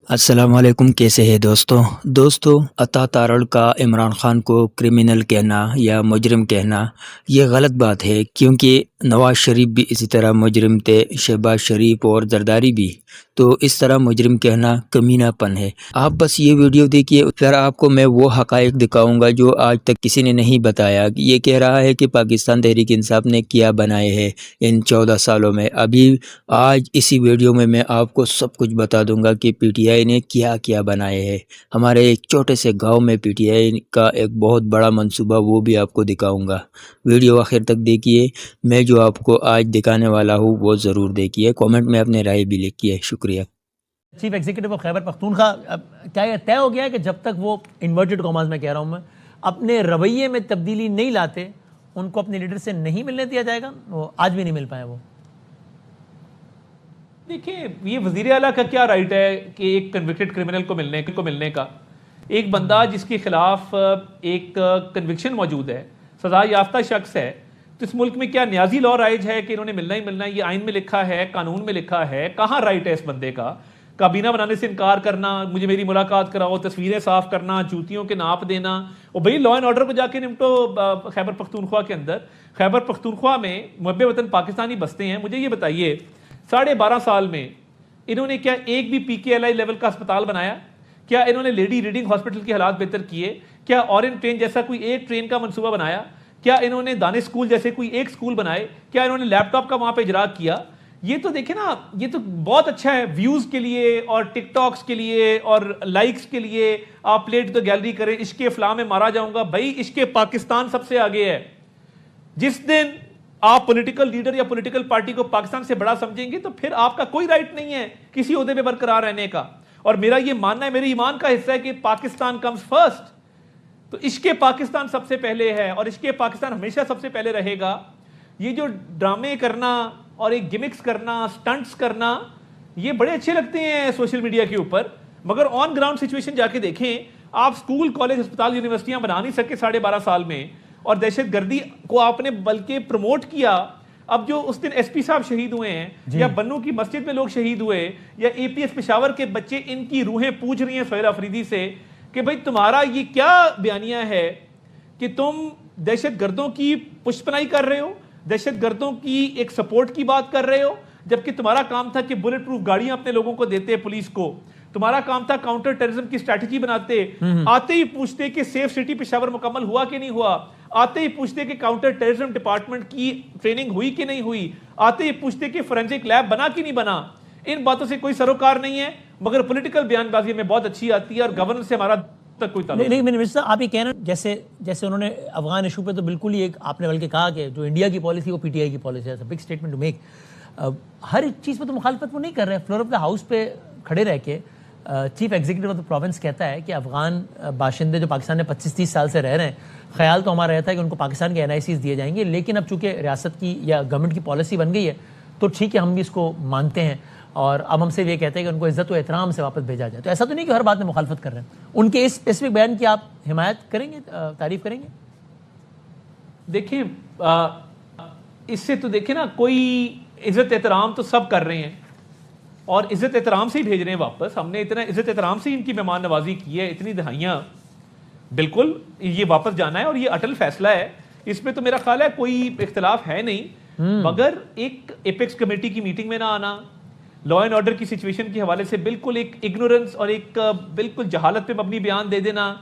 السلام علیکم، کیسے ہیں دوستو عطا تارڑ کا عمران خان کو کرمنل کہنا یا مجرم کہنا یہ غلط بات ہے، کیونکہ نواز شریف بھی اسی طرح مجرم تھے، شہباز شریف اور زرداری بھی، تو اس طرح مجرم کہنا کمینہ پن ہے۔ آپ بس یہ ویڈیو دیکھیے، پھر آپ کو میں وہ حقائق دکھاؤں گا جو آج تک کسی نے نہیں بتایا۔ یہ کہہ رہا ہے کہ پاکستان تحریک انصاف نے کیا بنائے ہیں ان 14 سالوں میں۔ ابھی آج اسی ویڈیو میں آپ کو سب کچھ بتا دوں گا کہ پی ٹی آئی نے کیا کیا بنائے ہیں۔ ہمارے ایک چھوٹے سے گاؤں میں پی ٹی آئی کا ایک بہت بڑا منصوبہ، وہ بھی آپ کو دکھاؤں گا۔ ویڈیو آخر تک دیکھیے، میں جو آپ کو آج دکھانے والا ہوں وہ ضرور دیکھیے، کامنٹ میں اپنے رائے بھی لکھیے۔ شکریہ۔ Chief executive of Khyber Pakhtunkhwa, کیا یہ طے ہو گیا ہے کہ جب تک وہ انورٹڈ کاماز میں کہہ رہا ہوں میں اپنے رویے میں تبدیلی نہیں لاتے ان کو اپنے لیڈر سے نہیں ملنے دیا جائے گا؟ وہ آج بھی نہیں مل پائے۔ وہ دیکھیں، یہ وزیر اعلیٰ کا کیا رائٹ ہے کہ ایک کنوکٹڈ کرمنل کو ملنے کا؟ ایک بندہ جس کے خلاف ایک کنوکشن موجود ہے، سزا یافتہ شخص ہے، تو اس ملک میں کیا نیازی لا رائج ہے کہ انہوں نے ملنا ہی ملنا ہے؟ یہ آئین میں لکھا ہے، قانون میں لکھا ہے، کہاں رائٹ ہے اس بندے کا؟ کابینہ بنانے سے انکار کرنا، مجھے میری ملاقات کراؤ، تصویریں صاف کرنا، جوتیوں کے ناپ دینا، اور بھئی لا اینڈ آرڈر کو جا کے نمٹو خیبر پختونخوا کے اندر۔ خیبر پختونخوا میں محب وطن پاکستانی بستے ہیں۔ مجھے یہ بتائیے، 12.5 سال میں انہوں نے کیا ایک بھی پی کے ایل آئی لیول کا اسپتال بنایا؟ کیا انہوں نے لیڈی ریڈنگ ہاسپٹل کی حالات بہتر کیے؟ کیا اورینٹ ٹرین جیسا کوئی ایک ٹرین کا منصوبہ بنایا؟ کیا انہوں نے دانش اسکول جیسے کوئی ایک اسکول بنائے؟ کیا انہوں نے لیپ ٹاپ کا وہاں پہ اجرا کیا؟ یہ تو دیکھیں نا، یہ تو بہت اچھا ہے ویوز کے لیے اور ٹک ٹاکس کے لیے اور لائکس کے لیے آپ پلیٹ تو گیلری کریں، عشق فلاں میں مارا جاؤں گا۔ بھائی عشق پاکستان سب سے آگے ہے۔ جس دن آپ پولیٹیکل لیڈر یا پولیٹیکل پارٹی کو پاکستان سے بڑا سمجھیں گے تو پھر آپ کا کوئی رائٹ نہیں ہے کسی عہدے پہ برقرار رہنے کا۔ اور میرا یہ ماننا ہے، میرے ایمان کا حصہ ہے کہ پاکستان کمز فرسٹ، تو عشق پاکستان سب سے پہلے ہے اور عشق پاکستان ہمیشہ سب سے پہلے رہے گا۔ یہ جو ڈرامے کرنا اور ایک گمکس کرنا، سٹنٹس کرنا، یہ بڑے اچھے لگتے ہیں سوشل میڈیا کے اوپر، مگر آن گراؤنڈ سچویشن جا کے دیکھیں۔ آپ سکول، کالج، ہسپتال، یونیورسٹیاں بنا نہیں سکے 12.5 سال میں، اور دہشت گردی کو آپ نے بلکہ پروموٹ کیا۔ اب جو اس دن ایس پی صاحب شہید ہوئے ہیں، یا بنو کی مسجد میں لوگ شہید ہوئے، یا اے پی ایس پشاور کے بچے، ان کی روحیں پوچھ رہی ہیں سہیل آفریدی سے کہ بھئی تمہارا یہ کیا بیانیہ ہے کہ تم دہشت گردوں کی پشت پناہی کر رہے ہو، دہشت گردوں کی ایک سپورٹ کی بات کر رہے ہو، جبکہ تمہارا کام تھا کہ بلٹ پروف گاڑیاں اپنے لوگوں کو دیتے، پولیس کو تمہارا کام تھا کاؤنٹر ٹیررزم کی اسٹریٹجی بناتے، آتے ہی پوچھتے کہ سیف سٹی پشاور مکمل ہوا کہ نہیں ہوا، آتے ہی پوچھتے کہ کاؤنٹر ٹیررزم ڈپارٹمنٹ کی ٹریننگ ہوئی کہ نہیں ہوئی، آتے ہی پوچھتے کہ فورینسک لیب بنا کہ نہیں بنا۔ ان باتوں سے کوئی سروکار نہیں ہے، مگر پولیٹیکل بیان بازی میں بہت اچھی آتی ہے، اور گورننس سے ہمارا تک کوئی تعلق نہیں۔ منسٹر صاحب، آپ یہ کہنا جیسے انہوں نے افغان ایشو پہ تو بالکل ہی ایک آپ نے بلکہ کہا کہ جو انڈیا کی پالیسی وہ پی ٹی آئی کی پالیسی ہے، بگ اسٹیٹمنٹ ٹو میک۔ ہر ایک چیز پہ تو مخالفت وہ نہیں کر رہے، فلور آف دا ہاؤس پہ کھڑے رہ کے chief executive of the province کہتا ہے کہ افغان باشندے جو پاکستان میں 25-30 سال سے رہ رہے ہیں، خیال تو ہمارا رہتا ہے کہ ان کو پاکستان کے این آئی سیز دیے جائیں گے، لیکن اب چونکہ ریاست کی یا گورنمنٹ کی پالیسی بن گئی ہے تو ٹھیک ہے، ہم بھی اس کو مانتے ہیں، اور اب ہم سے یہ کہتے ہیں کہ ان کو عزت و احترام سے واپس بھیجا جائے۔ تو ایسا تو نہیں کہ ہر بات میں مخالفت کر رہے ہیں، ان کے اس اسپیسیفک بیان کی آپ حمایت کریں گے، تعریف کریں گے؟ دیکھیں، اس سے تو دیکھیں نا، کوئی عزت احترام تو سب کر رہے ہیں اور عزت احترام سے ہی بھیج رہے ہیں واپس۔ ہم نے اتنا عزت احترام سے ان کی مہمان نوازی کی ہے اتنی دہائیاں، بالکل یہ واپس جانا ہے اور یہ اٹل فیصلہ ہے، اس میں تو میرا خیال ہے کوئی اختلاف ہے نہیں۔ مگر ایک ایپیکس کمیٹی کی میٹنگ میں نہ آنا، لا اینڈ آرڈر کی سچویشن کے حوالے سے بالکل ایک اگنورنس اور ایک بالکل جہالت پہ مبنی بیان دے دینا،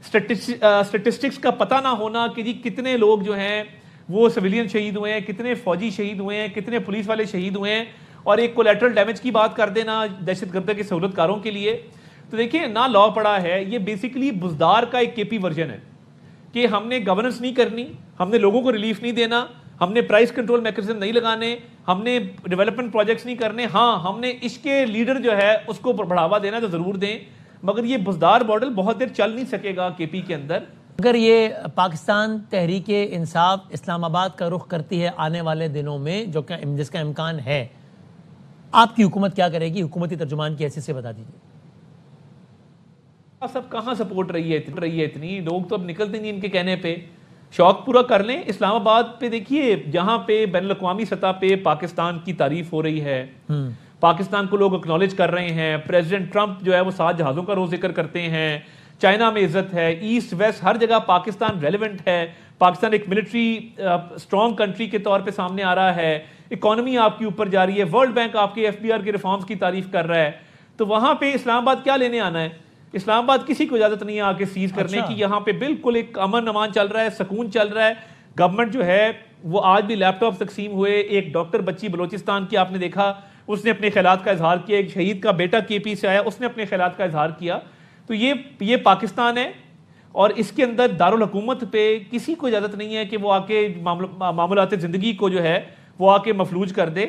سٹیٹسٹکس کا پتہ نہ ہونا کہ جی کتنے لوگ جو ہیں وہ سویلین شہید ہوئے ہیں، کتنے فوجی شہید ہوئے ہیں، کتنے پولیس والے شہید ہوئے ہیں، اور ایک کولیٹرل ڈیمیج کی بات کر دینا دہشت گردوں کے سہولت کاروں کے لیے۔ تو دیکھیں، نہ لا پڑا ہے، یہ بیسیکلی بزدار کا ایک کے پی ورژن ہے کہ ہم نے گورننس نہیں کرنی، ہم نے لوگوں کو ریلیف نہیں دینا، ہم نے پرائس کنٹرول میکانزم نہیں لگانے، ہم نے ڈیولپمنٹ پروجیکٹس نہیں کرنے، ہاں ہم نے عشق لیڈر جو ہے اس کو بڑھاوا دینا تو ضرور دیں، مگر یہ بزدار ماڈل بہت دیر چل نہیں سکے گا کے پی کے اندر۔ اگر یہ پاکستان تحریک انصاف اسلام آباد کا رخ کرتی ہے آنے والے دنوں میں، جس کا امکان ہے، آپ کی حکومت کیا کرے گی؟ حکومتی ترجمان کی حیثیت سے بتا دیجیے۔ سب کہاں سپورٹ رہی ہے اتنی، لوگ تو اب نکلتے نہیں ان کے کہنے پہ، شوق پورا کر لیں۔ اسلام آباد پہ دیکھیے، جہاں پہ بین الاقوامی سطح پہ پاکستان کی تعریف ہو رہی ہے، پاکستان کو لوگ اکنالج کر رہے ہیں. پریزیڈنٹ ٹرمپ جو ہے وہ 7 جہازوں کا روز ذکر کرتے ہیں. چائنا میں عزت ہے, ایسٹ ویسٹ ہر جگہ پاکستان ریلیونٹ ہے. پاکستان ایک ملٹری اسٹرانگ کنٹری کے طور پہ سامنے آ رہا ہے. اکانومی آپ کی اوپر جا رہی ہے. ورلڈ بینک آپ کے FBR کے ریفارمز کی تعریف کر رہا ہے. تو وہاں پہ اسلام آباد کیا لینے آنا ہے؟ اسلام آباد کسی کو اجازت نہیں ہے آ کے سیز کرنے کی. یہاں پہ بالکل ایک امن امان چل رہا ہے, سکون چل رہا ہے. گورنمنٹ جو ہے وہ آج بھی لیپ ٹاپ تقسیم ہوئے. ایک ڈاکٹر بچی بلوچستان کی آپ نے دیکھا, اس نے اپنے خیالات کا اظہار کیا. ایک شہید کا بیٹا KP سے آیا, اس نے اپنے خیالات کا اظہار کیا. تو یہ پاکستان ہے, اور اس کے اندر دارالحکومت پہ کسی کو اجازت نہیں ہے کہ وہ آ کے معاملات زندگی کو جو ہے وہ آ کے مفلوج کر دے.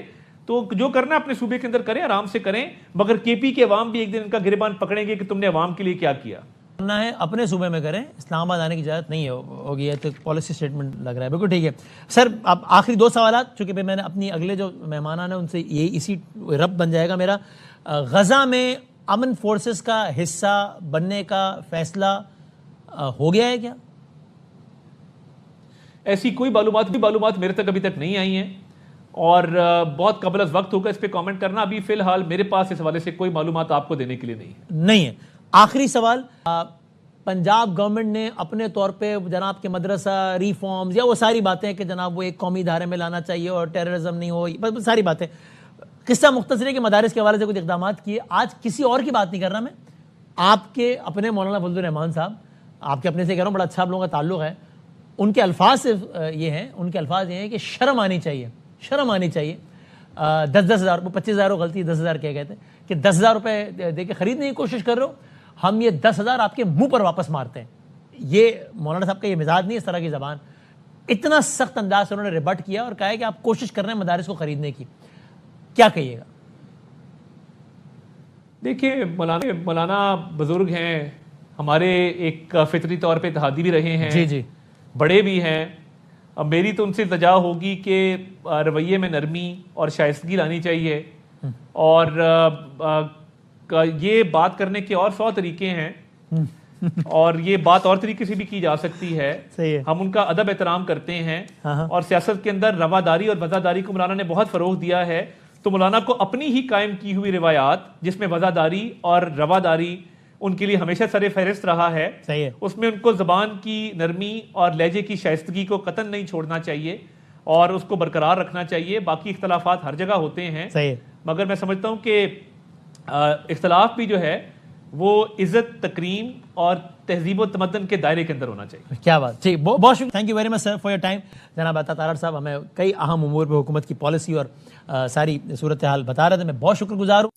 تو جو کرنا ہے اپنے صوبے کے اندر کریں, آرام سے کریں, مگر KP کے عوام بھی ایک دن ان کا گریبان پکڑیں گے کہ تم نے عوام کے لیے کیا کیا. کرنا ہے اپنے صوبے میں کریں, اسلام آباد آنے کی اجازت نہیں ہوگی. ہے تو پالیسی اسٹیٹمنٹ لگ رہا ہے. بالکل ٹھیک ہے سر. اب آخری 2 سوالات, چونکہ میں نے اپنی اگلے جو مہمانان ہیں ان سے یہ اسی رب بن جائے گا میرا. غزہ میں امن فورسز کا حصہ بننے کا فیصلہ ہو گیا ہے کیا؟ ایسی کوئی معلومات میرے تک ابھی تک نہیں آئی ہیں, اور بہت قبل از وقت ہوگا اس پہ کامنٹ کرنا. ابھی فی الحال میرے پاس اس حوالے سے کوئی معلومات آپ کو دینے کے لیے نہیں ہے. آخری سوال, پنجاب گورنمنٹ نے اپنے طور پہ جناب کے مدرسہ ریفارمز یا وہ ساری باتیں کہ جناب وہ ایک قومی ادارے میں لانا چاہیے اور ٹیررزم نہیں ہو, بس ساری باتیں, قصہ مختصر ہے کہ مدارس کے حوالے سے کچھ اقدامات کیے. آج کسی اور کی بات نہیں کر رہا میں, آپ کے اپنے مولانا فضل الرحمان صاحب, آپ کے اپنے سے کہہ رہا ہوں, بڑا اچھا آپ لوگوں کا تعلق ہے. ان کے الفاظ یہ ہیں کہ شرم آنی چاہیے. 10,000 25,000 غلطی 10,000 کہہ گئے تھے کہ 10,000 روپے دے کے خریدنے کی کوشش کر رہے ہو, ہم یہ 10,000 آپ کے منہ پر واپس مارتے ہیں. یہ مولانا صاحب کا یہ مزاج نہیں, اس طرح کی زبان. اتنا سخت انداز سے انہوں نے ریبٹ کیا اور کہا ہے کہ آپ کوشش کر رہے ہیں مدارس کو خریدنے کی. کیا کہیے گا؟ دیکھیے, مولانا بزرگ ہیں ہمارے, ایک فطری طور پہ اتحادی بھی رہے ہیں, جی بڑے بھی ہیں. اب میری تو ان سے التجا ہوگی کہ رویے میں نرمی اور شائستگی لانی چاہیے, اور یہ بات کرنے کے اور 100 طریقے ہیں, اور یہ بات اور طریقے سے بھی کی جا سکتی ہے. ہم ان کا ادب احترام کرتے ہیں, اور سیاست کے اندر رواداری اور وفاداری کو مولانا نے بہت فروغ دیا ہے. تو مولانا کو اپنی ہی قائم کی ہوئی روایات جس میں وفاداری اور رواداری ان کے لیے ہمیشہ سر فہرست رہا ہے, اس میں ان کو زبان کی نرمی اور لہجے کی شائستگی کو قطعاً نہیں چھوڑنا چاہیے اور اس کو برقرار رکھنا چاہیے. باقی اختلافات ہر جگہ ہوتے ہیں, مگر میں سمجھتا ہوں کہ اختلاف بھی جو ہے وہ عزت, تکریم اور تہذیب و تمدن کے دائرے کے اندر ہونا چاہیے. کیا بات, ٹھیک, بہت شکریہ. Thank you very much sir for your time. جناب عطا تارڑ صاحب ہمیں کئی اہم امور پہ حکومت کی پالیسی اور ساری صورتحال بتا رہے تھے. میں بہت شکر گزار ہوں.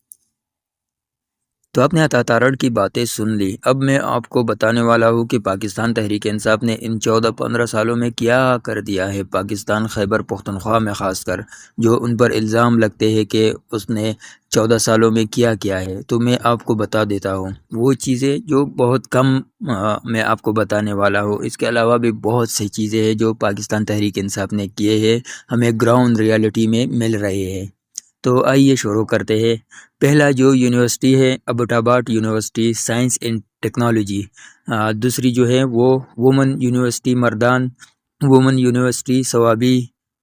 تو آپ نے عطا تارڑ کی باتیں سن لی. اب میں آپ کو بتانے والا ہوں کہ پاکستان تحریک انصاف نے ان 14-15 سالوں میں کیا کر دیا ہے. پاکستان خیبر پختونخوا میں خاص کر جو ان پر الزام لگتے ہیں کہ اس نے 14 سالوں میں کیا ہے, تو میں آپ کو بتا دیتا ہوں وہ چیزیں جو بہت کم میں آپ کو بتانے والا ہوں. اس کے علاوہ بھی بہت سی چیزیں ہیں جو پاکستان تحریک انصاف نے کیے ہیں, ہمیں گراؤنڈ ریالٹی میں مل رہے ہیں. تو آئیے شروع کرتے ہیں. پہلا جو یونیورسٹی ہے ابوٹ آباد یونیورسٹی سائنس اینڈ ٹیکنالوجی, دوسری جو ہے وہ women university Mardan, women university Swabi,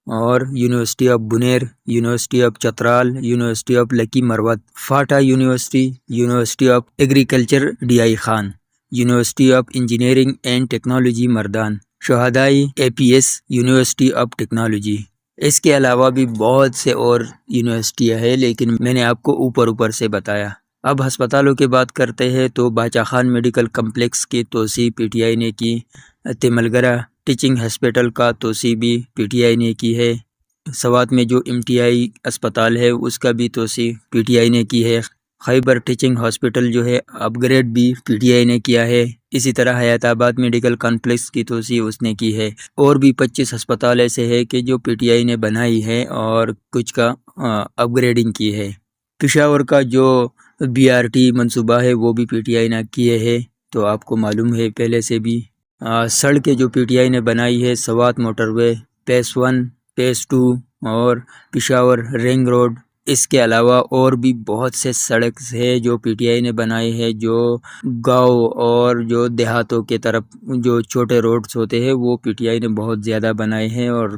اور university of Buner, university of Chitral, university of Lakki Marwat, FATA university, university of agriculture DI Khan, university of engineering and technology Mardan, شہدائی APS یونیورسٹی آف ٹیکنالوجی. اس کے علاوہ بھی بہت سے اور یونیورسٹیاں ہیں, لیکن میں نے آپ کو اوپر سے بتایا. اب ہسپتالوں کی بات کرتے ہیں تو باچا خان میڈیکل کمپلیکس کی توسیع PTI نے کی, تیملگرہ ٹیچنگ ہسپتال کا توسیع بھی PTI نے کی ہے, سوات میں جو MTI اسپتال ہے اس کا بھی توسیع PTI نے کی ہے, خیبر ٹیچنگ ہاسپٹل جو ہے اپ گریڈ بھی PTI نے کیا ہے, اسی طرح حیات آباد میڈیکل کمپلیکس کی توسیع اس نے کی ہے, اور بھی 25 ہسپتال ایسے ہیں کہ جو PTI نے بنائی ہے اور کچھ کا اپ گریڈنگ کی ہے. پشاور کا جو BRT منصوبہ ہے وہ بھی PTI نے کیے ہے, تو آپ کو معلوم ہے پہلے سے بھی. سڑکیں جو PTI نے بنائی ہے, سوات موٹر وے, phase 1 phase 2 اور پشاور رنگ روڈ, اس کے علاوہ اور بھی بہت سے سڑک ہے جو پی ٹی آئی نے بنائے ہیں، جو گاؤں اور جو دیہاتوں کے طرف جو چھوٹے روڈز ہوتے ہیں وہ پی ٹی آئی نے بہت زیادہ بنائے ہیں اور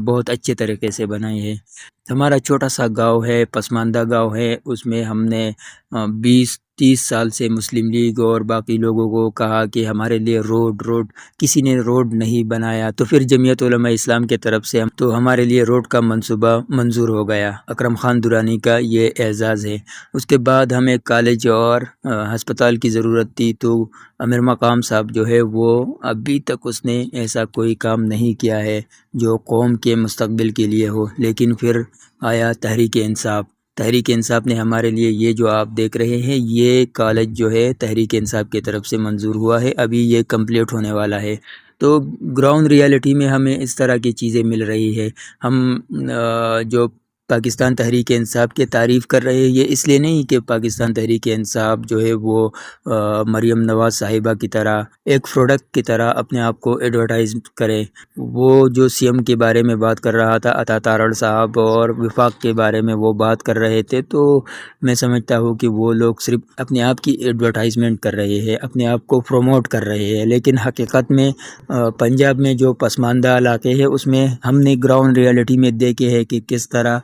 بہت اچھے طریقے سے بنائے ہیں۔ ہمارا چھوٹا سا گاؤں ہے، پسماندہ گاؤں ہے، اس میں ہم نے 20-30 سال سے مسلم لیگ اور باقی لوگوں کو کہا کہ ہمارے لیے روڈ کسی نے روڈ نہیں بنایا، تو پھر جمعیت علماء اسلام کے طرف سے تو ہمارے لیے روڈ کا منصوبہ منظور ہو گیا۔ اکرم خان درانی کا یہ اعزاز ہے۔ اس کے بعد ہمیں کالج اور ہسپتال کی ضرورت تھی، تو امیر مقام صاحب جو ہے وہ ابھی تک اس نے ایسا کوئی کام نہیں کیا ہے جو قوم کے مستقبل کے لیے ہو، لیکن پھر آیا تحریک انصاف نے ہمارے لیے یہ جو آپ دیکھ رہے ہیں یہ کالج جو ہے تحریک انصاف کی طرف سے منظور ہوا ہے، ابھی یہ کمپلیٹ ہونے والا ہے۔ تو گراؤنڈ ریالٹی میں ہمیں اس طرح کی چیزیں مل رہی ہے۔ ہم جو پاکستان تحریک انصاف کی تعریف کر رہے ہیں، یہ اس لیے نہیں کہ پاکستان تحریک انصاف جو ہے وہ مریم نواز صاحبہ کی طرح ایک پروڈکٹ کی طرح اپنے آپ کو ایڈورٹائز کرے۔ وہ جو سی ایم کے بارے میں بات کر رہا تھا، عطا تارڑ صاحب، اور وفاق کے بارے میں وہ بات کر رہے تھے، تو میں سمجھتا ہوں کہ وہ لوگ صرف اپنے آپ کی ایڈورٹائزمنٹ کر رہے ہیں، اپنے آپ کو پروموٹ کر رہے ہیں، لیکن حقیقت میں پنجاب میں جو پسماندہ علاقے ہیں اس میں ہم نے گراؤنڈ ریالٹی میں دیکھے ہے کہ کس طرح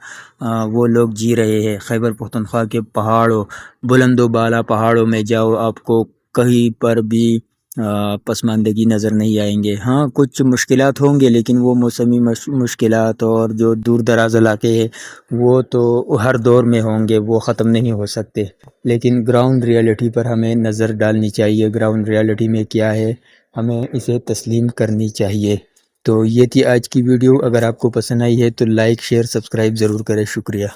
وہ لوگ جی رہے ہیں۔ خیبر پختونخوا کے پہاڑوں، بلند و بالا پہاڑوں میں جاؤ، آپ کو کہیں پر بھی پسماندگی نظر نہیں آئیں گے۔ ہاں کچھ مشکلات ہوں گے، لیکن وہ موسمی مشکلات اور جو دور دراز علاقے ہیں وہ تو ہر دور میں ہوں گے، وہ ختم نہیں ہو سکتے، لیکن گراؤنڈ ریالٹی پر ہمیں نظر ڈالنی چاہیے۔ گراؤنڈ ریالٹی میں کیا ہے ہمیں اسے تسلیم کرنی چاہیے۔ تو یہ تھی آج کی ویڈیو۔ اگر آپ کو پسند آئی ہے تو لائک، شیئر، سبسکرائب ضرور کریں۔ شکریہ۔